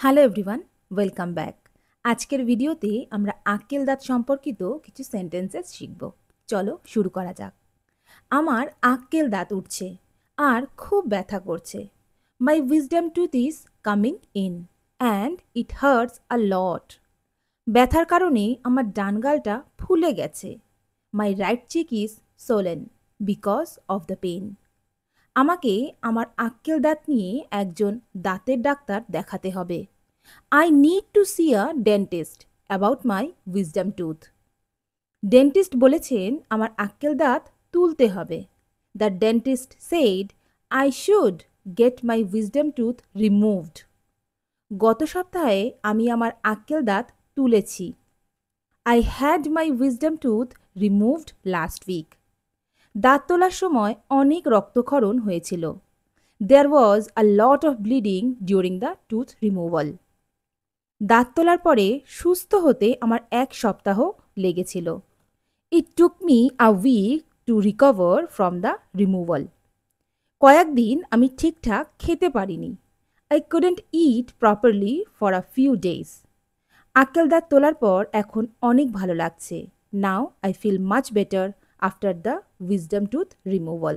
Hello everyone, welcome back. আজকের ভিডিওতে আমরা আক্কেল দাঁত সম্পর্কিত কিছু সেন্টেন্সেস শিখব। চলো শুরু করা যাক। আমার আক্কেল দাঁত উঠছে আর খুব ব্যথা করছে। My wisdom tooth is coming in and it hurts a lot. ব্যথার কারণে আমার ডান গালটা ফুলে গেছে। My right cheek is swollen because of the pain. আমাকে আমার আক্কেল দাঁত নিয়ে একজন দাঁতের ডাক্তার দেখাতে হবে। I need to see a dentist about my wisdom tooth. Dentist বলেছেন আমার আক্কেল দাঁত তুলতে হবে। The dentist said I should get my wisdom tooth removed. গত সপ্তাহে আমি আমার আক্কেল দাঁত তুলেছি। I had my wisdom tooth removed last week. দাঁত তোলার সময় অনেক রক্তক্ষরণ হয়েছিল। There was a lot of bleeding during the tooth removal. দাঁত তোলার পরে সুস্থ হতে আমার 1 সপ্তাহ লেগেছিল। It took me a week to recover from the removal. কয়েকদিন আমি ঠিকঠাক খেতে পারিনি। I couldn't eat properly for a few days. আক্কেল দাঁত তোলার পর এখন অনেক ভালো লাগছে। Now I feel much better after the wisdom tooth removal.